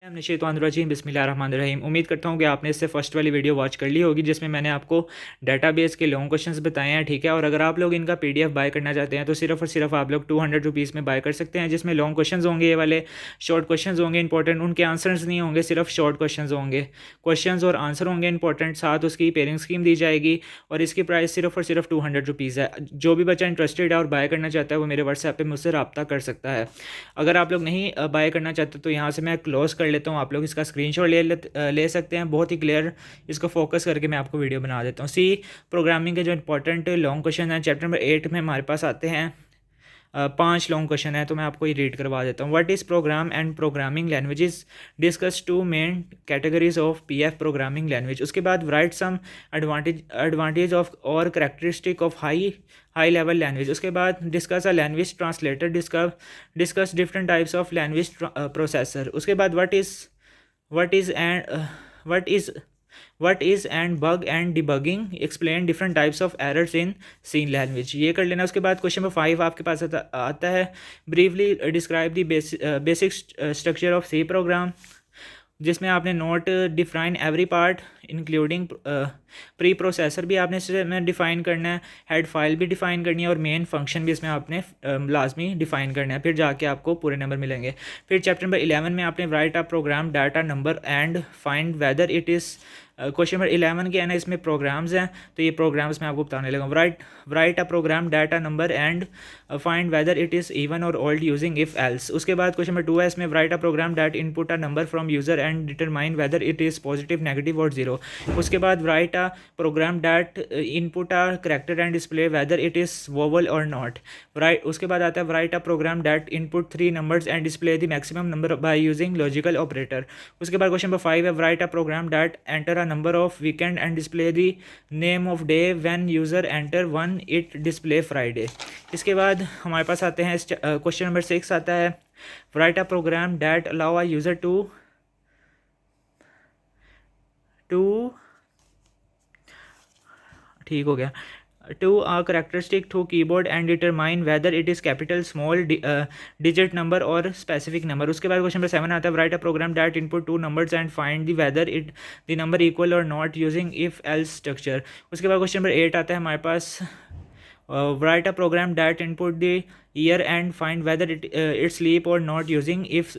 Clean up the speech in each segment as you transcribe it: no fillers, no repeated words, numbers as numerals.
शैतानिर्रजीम बिस्मिल्लाहिर्रहमानिर्रहीम। उम्मीद करता हूँ कि आपने इससे फर्स्ट वाली वीडियो वॉच कर ली होगी जिसमें मैंने आपको डेटाबेस के लॉन्ग क्वेश्चंस बताए हैं, ठीक है। और अगर आप लोग इनका पीडीएफ बाय करना चाहते हैं तो सिर्फ और सिर्फ आप लोग 200 रुपीज़ में बाय कर सकते हैं, जिसमें लॉन्ग क्वेश्चंस होंगे, ये वाले शॉर्ट क्वेश्चंस होंगे इंपॉर्टेंट, उनके आंसर्स नहीं होंगे, सिर्फ शॉर्ट क्वेश्चंस होंगे, क्वेश्चंस और आंसर होंगे इंपॉर्टेंट, साथ उसकी पेयरिंग स्कीम दी जाएगी और इसकी प्राइस सिर्फ और सिर्फ 200 रुपीज़ है। जो भी बच्चा इंटरेस्टेड है और बाय करना चाहता है वो मेरे व्हाट्सएप पर मुझसे रब्ता कर सकता है। अगर आप लोग नहीं बाय करना चाहते तो यहाँ से मैं क्लोज़ कर लेता हूँ, आप लोग इसका स्क्रीनशॉट ले सकते हैं। बहुत ही क्लियर इसको फोकस करके मैं आपको वीडियो बना देता हूँ। सी प्रोग्रामिंग के जो इंपॉर्टेंट लॉन्ग क्वेश्चन हैं चैप्टर नंबर 8 में हमारे पास आते हैं 5 लॉन्ग क्वेश्चन है, तो मैं आपको ये रीड करवा देता हूँ। What is programme and programming languages, discuss 2 main categories of PF programming language. उसके बाद राइट सम एडवांटेज ऑफ और characteristic of high level language. उसके बाद discuss a language translator, discuss different types of language processor. उसके बाद what is and what is and bug and debugging, explain different types of errors in C language, ये कर लेना। उसके बाद question number 5 आपके पास आता है briefly describe the basic structure of C program, जिसमें आपने note define every part including preprocessor भी आपने इसमें डिफ़ाइन करना है, हेड फाइल भी डिफ़ाइन करनी है और मेन फंक्शन भी इसमें आपने लाजमी डिफ़ाइन करना है, फिर जाके आपको पूरे नंबर मिलेंगे। फिर चैप्टर नंबर 11 में आपने write a program data number and find whether it is, question number 11 के है ना, इसमें प्रोग्राम्स हैं तो ये प्रोग्राम्स मैं आपको बताने लगा। Write a program data number and find whether it is even or odd using if else. उसके बाद क्वेश्चन नंबर 2 है, इसमें write a program that input a number from user and determine whether it is positive negative or zero. उसके बाद write a program that input a character and display whether it is vowel or not. उसके बाद आता है write a program that input 3 numbers and display the maximum number by using logical operator. उसके बाद question number 5 है, write a program that enter a number of weekend and display the name of day when user enter one it display Friday. इसके बाद हमारे पास आते हैं question number 6 आता है, write a program that allow a user to ठीक हो गया to a characteristic to keyboard and determine whether it is capital small digit number और specific number। उसके बाद क्वेश्चन नंबर 7 आता है, write a program that input 2 numbers and find the whether it the number equal or not using if else structure। उसके बाद question number 8 आता है हमारे पास, write a program that input the year and find whether it sleep or not using if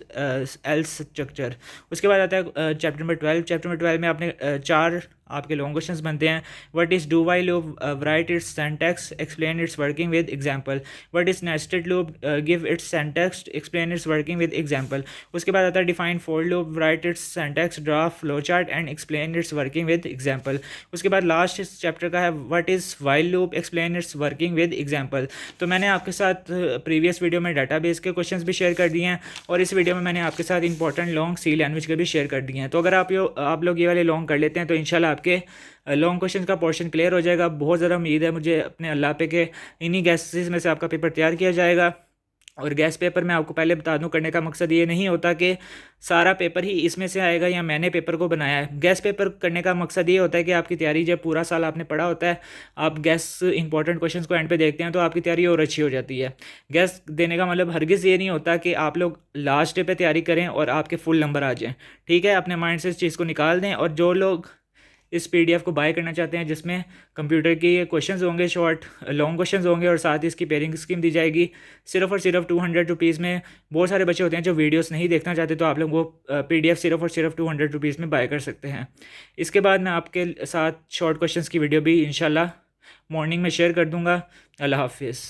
else structure। उसके बाद आता है chapter number 12। Chapter number 12 में आपने 4 आपके लॉन्ग क्वेश्चंस बनते हैं। What is do while loop, right it's syntax, explain it's working with example. What is nested loop, give its syntax, explain it's working with example. उसके बाद आता है define for loop, right it's syntax, draw flow chart and explain it's working with example. उसके बाद last इस chapter का है what is while loop, explain it's working with example. तो मैंने आपके साथ प्रीवियस वीडियो में डाटाबेस के क्वेश्चंस भी शेयर कर दिए हैं और इस वीडियो में मैंने आपके साथ इंपॉर्टेंट लॉन्ग सी लैंग्वेज के भी शेयर कर दिए हैं। तो अगर आप लोग ये वाले लॉन्ग कर लेते हैं तो इंशाल्लाह आपके लॉन्ग क्वेश्चन का पोर्शन क्लियर हो जाएगा। बहुत ज़्यादा उम्मीद है मुझे अपने अल्लाह पे के इन्हीं गैसेस में से आपका पेपर तैयार किया जाएगा। और गैस पेपर मैं आपको पहले बता दूं, करने का मकसद ये नहीं होता कि सारा पेपर ही इसमें से आएगा या मैंने पेपर को बनाया है। गैस पेपर करने का मकसद ये होता है कि आपकी तैयारी, जब पूरा साल आपने पढ़ा होता है, आप गैस इंपॉर्टेंट क्वेश्चंस को एंड पे देखते हैं तो आपकी तैयारी और अच्छी हो जाती है। गैस देने का मतलब हरगिज़ ये नहीं होता कि आप लोग लास्ट डे पे तैयारी करें और आपके फुल नंबर आ जाएँ, ठीक है। अपने माइंड से इस चीज़ को निकाल दें। और जो लोग इस पीडीएफ को बाय करना चाहते हैं जिसमें कंप्यूटर के क्वेश्चंस होंगे, शॉर्ट लॉन्ग क्वेश्चंस होंगे और साथ ही इसकी पेयरिंग स्कीम दी जाएगी, सिर्फ और सिर्फ 200 रुपीज़ में। बहुत सारे बच्चे होते हैं जो वीडियोस नहीं देखना चाहते तो आप लोग वो पीडीएफ सिर्फ और सिर्फ 200 रुपीज़ में बाय कर सकते हैं। इसके बाद मैं आपके साथ शॉर्ट क्वेश्चंस की वीडियो भी इंशाल्लाह मॉर्निंग में शेयर कर दूँगा। अल्लाह हाफिज़।